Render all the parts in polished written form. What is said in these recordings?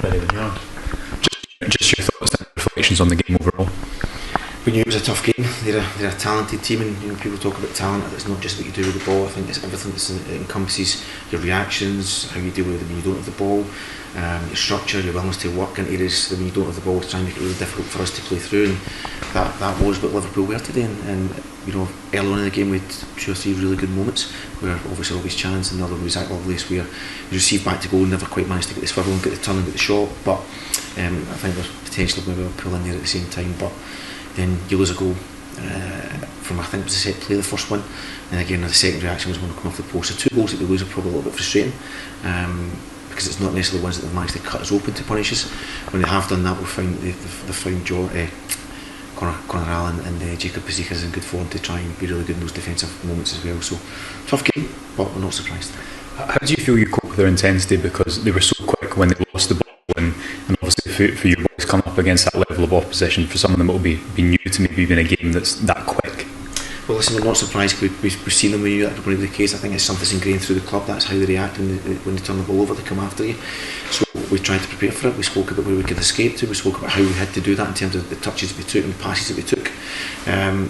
Barrie, when you're on. Just your thoughts and reflections on the game overall. We knew it was a tough game. They're a talented team, and people talk about talent. It's not just what you do with the ball. I think it's everything that encompasses your reactions, how you deal with it when you don't have the ball, your structure, your willingness to work into areas when you don't have the ball to try and make it really difficult for us to play through. And that was what Liverpool were today. And early on in the game we had 2 or 3 really good moments where obviously always chance, and another was at Lovelace where you received back to goal and never quite managed to get the swivel and get the turn and get the shot. But I think there's potentially maybe a pull in there at the same time. But then you lose a goal from, I think it was a set play, the first one, and again the second reaction was one to come off the post. So 2 goals that we lose are probably a little bit frustrating, because it's not necessarily the ones that they've managed to cut us open to punish us. When they have done that, they've found Conor Allen and Jacob Pazika's in good form to try and be really good in those defensive moments as well. So tough game, but we're not surprised. How do you feel you cope with their intensity, because they were so quick when they lost the ball, and obviously for you boys coming up against that level of opposition, for some of them it will be new to maybe even a game that's that quick? Well, listen, we're not surprised. We've seen them. We knew that was going to be the case. I think it's something that's ingrained through the club. That's how they react when they turn the ball over. They come after you. So we tried to prepare for it. We spoke about where we could escape to. We spoke about how we had to do that in terms of the touches we took and the passes that we took.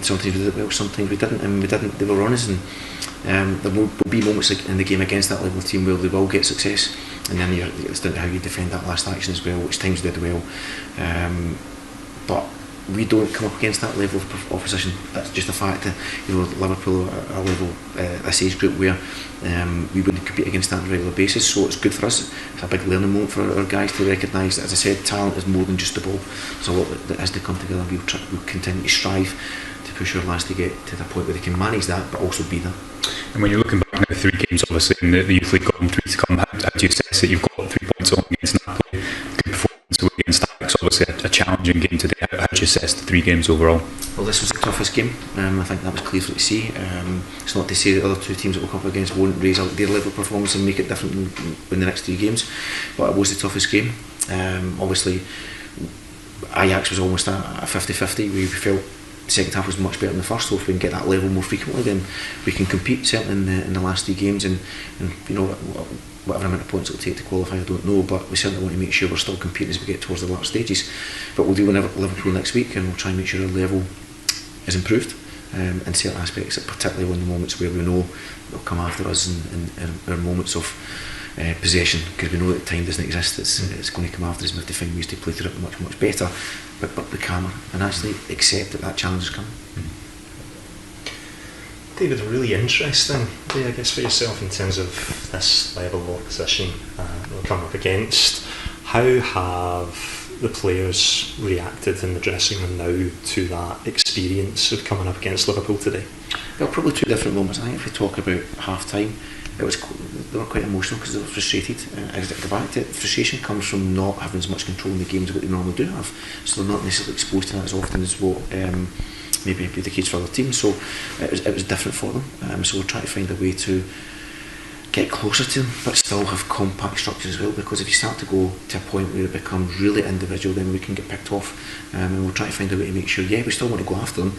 Sometimes we did it well, sometimes we didn't, and we didn't. They were honest, and there will be moments like in the game against that level of team where they will get success, and then it's down to how you defend that last action as well, which times we did well. But we don't come up against that level of opposition. That's just a fact. Liverpool are a level, this age group where we wouldn't compete against that on a regular basis, so it's good for us. It's a big learning moment for our guys to recognise that, as I said, talent is more than just the ball. There's a lot that has to come together. We'll continue to strive to push our lads to get to the point where they can manage that but also be there. And when you're looking back now, 3 games obviously in the Youth League, got them 3 to come, how do you assess that you've got 3 points on against Napoli, good performance against Ajax, obviously a challenging game today? How do you assess the 3 games overall? Well, this was the toughest game. I think that was clear for you to see. It's not to say that the other 2 teams that we'll come up against won't raise their level of performance and make it different in the next 3 games, but it was the toughest game. Obviously Ajax was almost a 50-50. We felt the second half was much better than the first, so if we can get that level more frequently then we can compete, certainly in the last 3 games, and whatever amount of points it'll take to qualify I don't know, but we certainly want to make sure we're still competing as we get towards the latter stages. But we'll deal with Liverpool next week, and we'll try and make sure our level is improved in certain aspects, particularly in the moments where we know they'll come after us and our moments of possession, because we know that time doesn't exist. It's going to come after us, and we have to find ways to play through it much better, but be calmer and actually accept that challenge is coming. David, really interesting day, I guess, for yourself in terms of this level of opposition we're coming up against. How have the players reacted in the dressing room now to that experience of coming up against Liverpool today? There were probably 2 different moments. I think if we talk about half time, they were quite emotional because they were frustrated. I go back to it, frustration comes from not having as much control in the games as what they normally do have, so they're not necessarily exposed to that as often as what maybe be the case for other teams. So it was different for them. So we'll try to find a way to get closer to them but still have compact structures as well, because if you start to go to a point where it becomes really individual, then we can get picked off, and we'll try to find a way to make sure, we still want to go after them,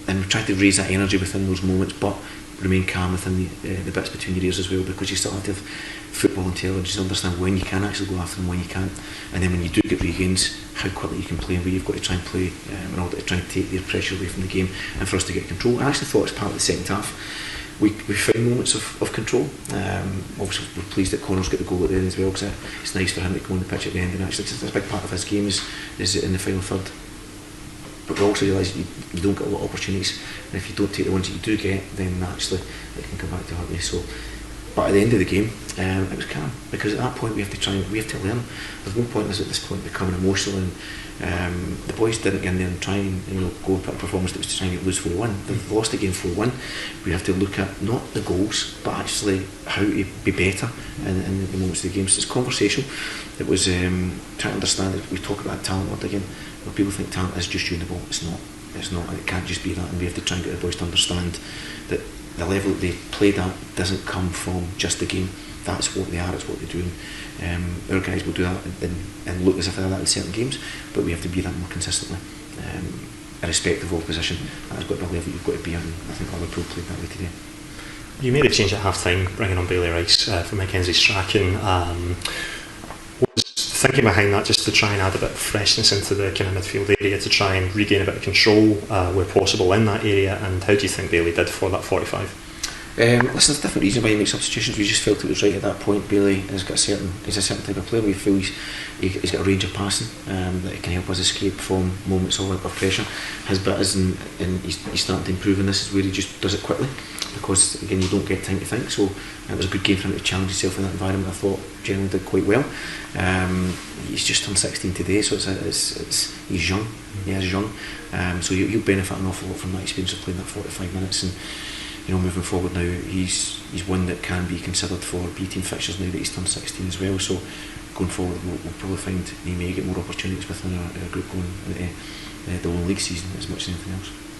and we'll try to raise that energy within those moments, but remain calm within the bits between your ears as well, because you still have to have football intelligence to understand when you can actually go after them, when you can't, and then when you do get regains, how quickly you can play and where you've got to try and play in order to try and take their pressure away from the game and for us to get control. I actually thought as part of the second half we found moments of control. Obviously we're pleased that Connor's got the goal at the end as well, because it's nice for him to come on the pitch at the end, and actually it's a big part of his game is in the final third. But we also realise you don't get a lot of opportunities, and if you don't take the ones that you do get, then naturally it can come back to hurt you. So, but at the end of the game, it was calm, because at that point we have to learn. There's no point in us at this point becoming emotional, and the boys didn't get in there and try and go and put a performance that was to try and get lose 4-1. They've lost the game 4-1. We have to look at not the goals, but actually how to be better in the moments of the game. So it's conversational. It was trying to understand that we talk about talent word again. Where people think talent is just shooting the ball. It's not, and it can't just be that, and we have to try and get the boys to understand that the level that they played at doesn't come from just the game. That's what they are, it's what they're doing. Our guys will do that and look as if they're that in certain games, but we have to be that more consistently, irrespective of opposition. That's got to be a level you've got to be at, and I think Liverpool played that way today. You made a change at half time, bringing on Bailey Rice for Mackenzie Strachan. Was thinking behind that, just to try and add a bit of freshness into the kind of midfield area, to try and regain a bit of control where possible in that area. And how do you think Bailey did for that 45? Listen, there's different reasons why you make substitutions. We just felt it was right at that point. Bailey has got he's a certain type of player. We feel he's got a range of passing that he can help us escape from moments of pressure. His bit is, and he's starting to improve in this, is where he just does it quickly, because again you don't get time to think. So it was a good game for him to challenge himself in that environment. I thought generally did quite well. He's just turned 16 today, so he's young. He is young, so he'll benefit an awful lot from that experience of playing that 45 minutes. And moving forward now, he's one that can be considered for B team fixtures now that he's turned 16 as well. So going forward, we'll probably find he may get more opportunities within our group going into the whole league season as much as anything else.